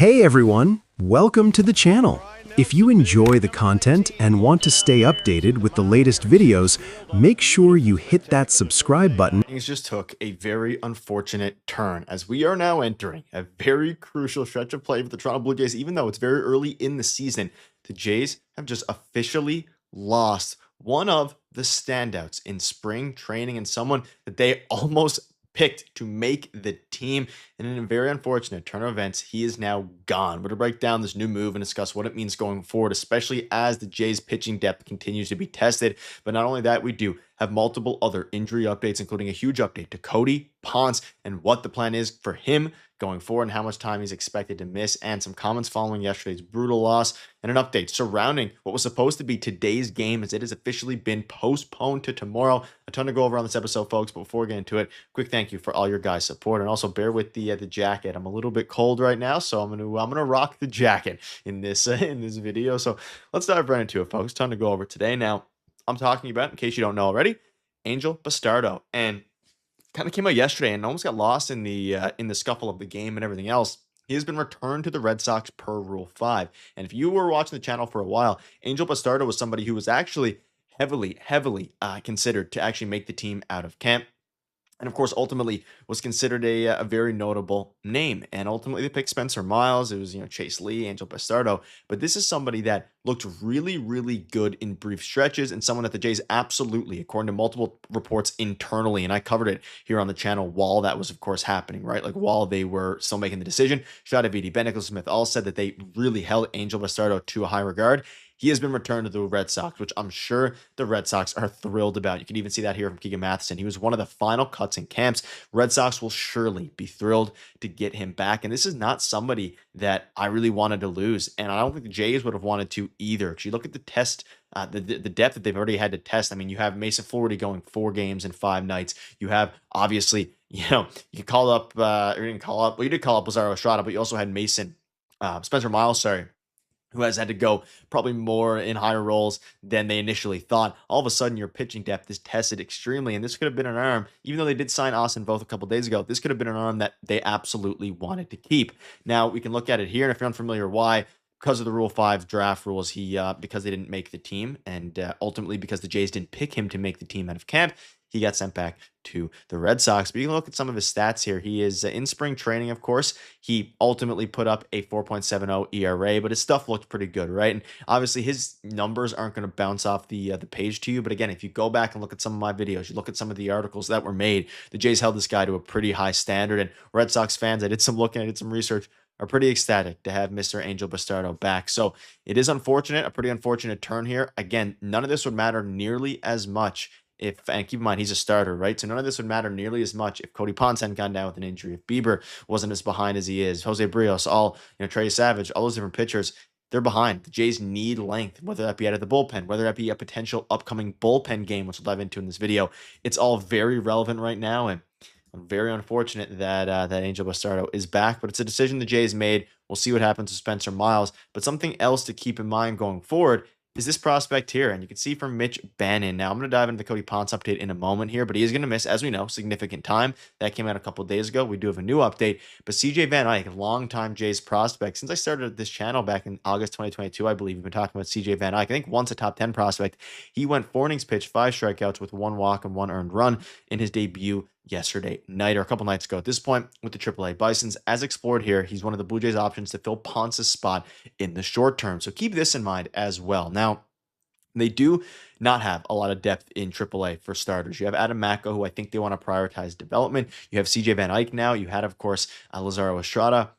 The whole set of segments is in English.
Hey everyone, welcome to the channel. If you enjoy the content and want to stay updated with the latest videos, make sure you hit that subscribe button. Things just took a very unfortunate turn as we are now entering a very crucial stretch of play for the Toronto Blue Jays. Even though it's very early in the season, the Jays have just officially lost one of the standouts in spring training and someone that they almost picked to make the team. And in a very unfortunate turn of events, he is now gone. We're going to break down this new move and discuss what it means going forward, especially as the Jays pitching depth continues to be tested. But not only that, we do have multiple other injury updates, including a huge update to Cody Ponce and what the plan is for him going forward and how much time he's expected to miss, and some comments following yesterday's brutal loss, and an update surrounding what was supposed to be today's game as it has officially been postponed to tomorrow. A ton to go over on this episode, folks, but before we get into it, quick thank you for all your guys' support, and also bear with the jacket. I'm a little bit cold right now, so I'm gonna rock the jacket in this video. So let's dive right into it, folks. Ton to go over today. Now, I'm talking about, in case you don't know already, Angel Bastardo, and kind of came out yesterday and almost got lost in the scuffle of the game and everything else. He has been returned to the Red Sox per Rule 5. And if you were watching the channel for a while, Angel Bastardo was somebody who was actually heavily considered to actually make the team out of camp. And of course, ultimately was considered a very notable name. And ultimately, they picked Spencer Miles. It was, Chase Lee, Angel Bastardo. But this is somebody that looked really, really good in brief stretches and someone that the Jays absolutely, according to multiple reports internally, and I covered it here on the channel while that was, of course, happening, right? Like while they were still making the decision. Shout out to VD, Ben Nicholson-Smith, all said that they really held Angel Bastardo to a high regard. He has been returned to the Red Sox, which I'm sure the Red Sox are thrilled about. You can even see that here from Keegan Matheson. He was one of the final cuts in camps. Red Sox will surely be thrilled to get him back. And this is not somebody that I really wanted to lose. And I don't think the Jays would have wanted to either. Because you look at the test, the depth that they've already had to test. I mean, you have Mason Flaherty going 4 games in 5 nights. You have, obviously, you did call up Lazaro Estrada, but you also had Spencer Miles, who has had to go probably more in higher roles than they initially thought. All of a sudden, your pitching depth is tested extremely, and this could have been an arm, even though they did sign Austin Voth a couple days ago, this could have been an arm that they absolutely wanted to keep. Now, we can look at it here, and if you're unfamiliar why, because of the Rule 5 draft rules, because they didn't make the team, and ultimately because the Jays didn't pick him to make the team out of camp, he got sent back to the Red Sox. But you can look at some of his stats here. He is in spring training, of course. He ultimately put up a 4.70 ERA, but his stuff looked pretty good, right? And obviously his numbers aren't going to bounce off the page to you. But again, if you go back and look at some of my videos, you look at some of the articles that were made, the Jays held this guy to a pretty high standard. And Red Sox fans, I did some research, are pretty ecstatic to have Mr. Angel Bastardo back. So it is unfortunate, a pretty unfortunate turn here. Again, none of this would matter nearly as much and keep in mind, he's a starter, right? So none of this would matter nearly as much if Cody Ponce hadn't gone down with an injury, if Bieber wasn't as behind as he is, Jose Brios, Trey Savage, all those different pitchers, they're behind. The Jays need length, whether that be out of the bullpen, whether that be a potential upcoming bullpen game, which we'll dive into in this video. It's all very relevant right now, and I'm very unfortunate that Angel Bastardo is back, but it's a decision the Jays made. We'll see what happens with Spencer Miles. But something else to keep in mind going forward is this prospect here. And you can see from Mitch Bannon. Now, I'm going to dive into the Cody Ponce update in a moment here, but he is going to miss, as we know, significant time. That came out a couple of days ago. We do have a new update. But CJ Van Eyck, longtime Jays prospect. Since I started this channel back in August 2022, I believe we've been talking about CJ Van Eyck. I think once a top 10 prospect. He went 4 innings pitched, 5 strikeouts with 1 walk and 1 earned run in his debut yesterday night, or a couple nights ago at this point, with the AAA Bisons. As explored here, he's one of the Blue Jays options to fill Ponce's spot in the short term. So keep this in mind as well. Now, they do not have a lot of depth in AAA for starters. You have Adam Macko, who I think they want to prioritize development. You have CJ Van Eyck now. You had, of course, Lazaro Estrada.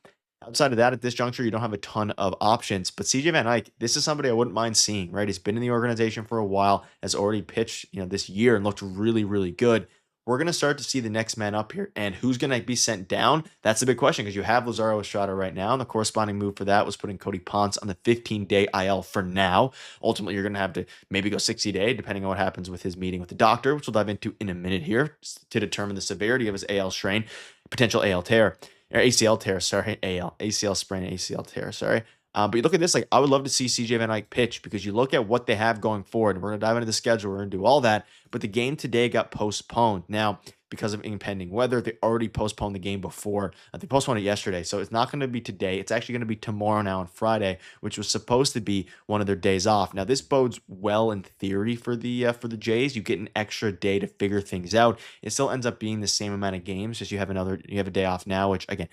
Outside of that, at this juncture, you don't have a ton of options. But CJ Van Eyck, this is somebody I wouldn't mind seeing, right? He's been in the organization for a while, has already pitched, this year and looked really, really good. We're going to start to see the next man up here. And who's going to be sent down? That's the big question, because you have Lazaro Estrada right now, and the corresponding move for that was putting Cody Ponce on the 15-day IL for now. Ultimately, you're going to have to maybe go 60-day, depending on what happens with his meeting with the doctor, which we'll dive into in a minute here to determine the severity of his AL strain, potential AL tear, or ACL tear, ACL sprain, ACL tear, But you look at this, I would love to see CJ Van Eyck pitch, because you look at what they have going forward, and we're going to dive into the schedule, we're going to do all that, but the game today got postponed. Now, because of impending weather. They already postponed the game before. They postponed it yesterday, so it's not going to be today. It's actually going to be tomorrow now on Friday, which was supposed to be one of their days off. Now, this bodes well in theory for the Jays. You get an extra day to figure things out. It still ends up being the same amount of games, just you have a day off now, which again,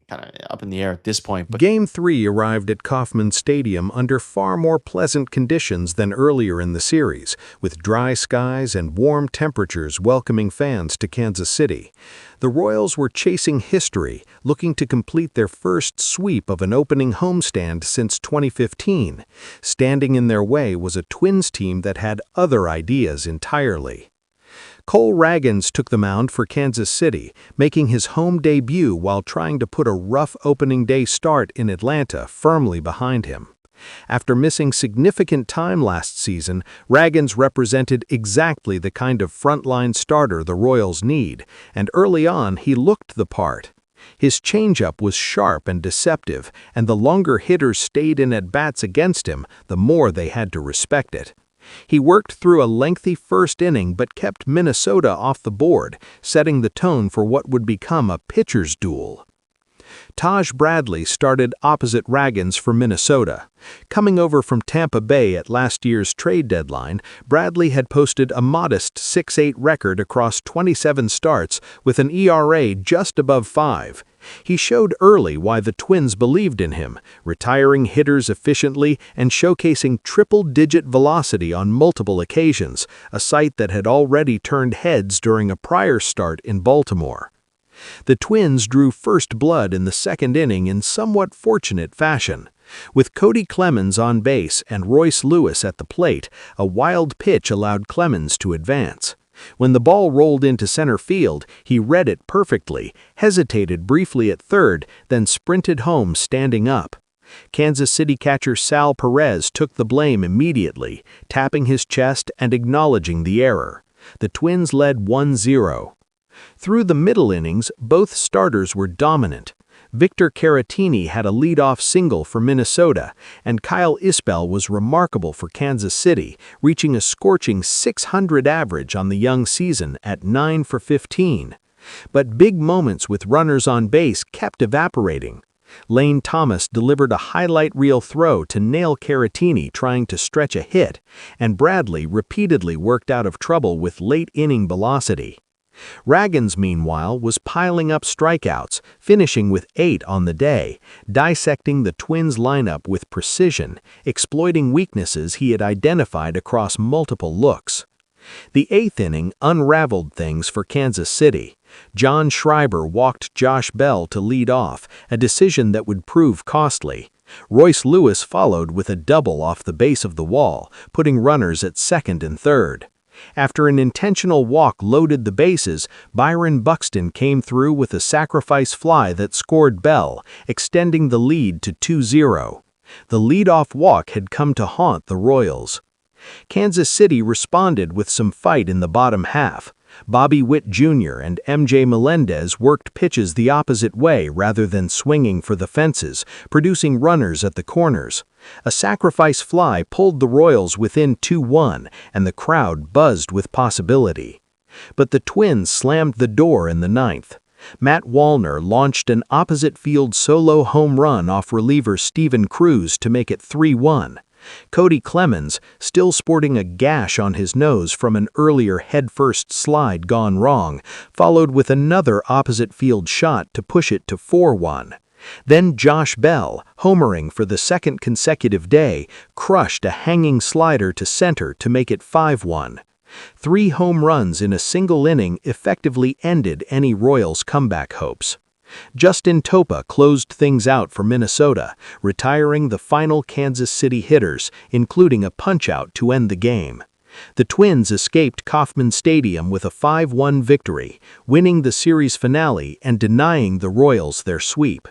kind of up in the air at this point. But Game 3 arrived at Kauffman Stadium under far more pleasant conditions than earlier in the series, with dry skies and warm temperatures welcoming fans to Kansas City. The Royals were chasing history, looking to complete their first sweep of an opening homestand since 2015. Standing in their way was a Twins team that had other ideas entirely. Cole Ragans took the mound for Kansas City, making his home debut while trying to put a rough opening day start in Atlanta firmly behind him. After missing significant time last season, Ragans represented exactly the kind of frontline starter the Royals need, and early on he looked the part. His changeup was sharp and deceptive, and the longer hitters stayed in at-bats against him, the more they had to respect it. He worked through a lengthy first inning but kept Minnesota off the board, setting the tone for what would become a pitcher's duel. Taj Bradley started opposite Ragans for Minnesota. Coming over from Tampa Bay at last year's trade deadline, Bradley had posted a modest 6.8 record across 27 starts with an ERA just above 5. He showed early why the Twins believed in him, retiring hitters efficiently and showcasing triple-digit velocity on multiple occasions, a sight that had already turned heads during a prior start in Baltimore. The Twins drew first blood in the second inning in somewhat fortunate fashion. With Cody Clemens on base and Royce Lewis at the plate, a wild pitch allowed Clemens to advance. When the ball rolled into center field, he read it perfectly, hesitated briefly at third, then sprinted home standing up. Kansas City catcher Sal Perez took the blame immediately, tapping his chest and acknowledging the error. The Twins led 1-0. Through the middle innings, both starters were dominant. Victor Caratini had a leadoff single for Minnesota, and Kyle Isbell was remarkable for Kansas City, reaching a scorching .600 average on the young season at 9 for 15. But big moments with runners on base kept evaporating. Lane Thomas delivered a highlight reel throw to nail Caratini trying to stretch a hit, and Bradley repeatedly worked out of trouble with late-inning velocity. Ragans, meanwhile, was piling up strikeouts, finishing with 8 on the day, dissecting the Twins' lineup with precision, exploiting weaknesses he had identified across multiple looks. The 8th inning unraveled things for Kansas City. John Schreiber walked Josh Bell to lead off, a decision that would prove costly. Royce Lewis followed with a double off the base of the wall, putting runners at second and third. After an intentional walk loaded the bases, Byron Buxton came through with a sacrifice fly that scored Bell, extending the lead to 2-0. The leadoff walk had come to haunt the Royals. Kansas City responded with some fight in the bottom half. Bobby Witt Jr. and M.J. Melendez worked pitches the opposite way rather than swinging for the fences, producing runners at the corners. A sacrifice fly pulled the Royals within 2-1, and the crowd buzzed with possibility. But the Twins slammed the door in the 9th. Matt Wallner launched an opposite-field solo home run off reliever Steven Cruz to make it 3-1. Cody Clemens, still sporting a gash on his nose from an earlier head-first slide gone wrong, followed with another opposite-field shot to push it to 4-1. Then Josh Bell, homering for the second consecutive day, crushed a hanging slider to center to make it 5-1. 3 home runs in a single inning effectively ended any Royals' comeback hopes. Justin Topa closed things out for Minnesota, retiring the final Kansas City hitters, including a punch-out to end the game. The Twins escaped Kauffman Stadium with a 5-1 victory, winning the series finale and denying the Royals their sweep.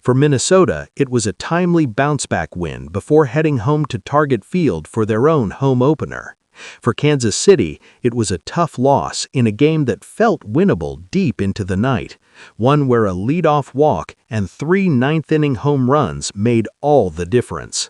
For Minnesota, it was a timely bounce-back win before heading home to Target Field for their own home opener. For Kansas City, it was a tough loss in a game that felt winnable deep into the night, one where a leadoff walk and 3 ninth-inning home runs made all the difference.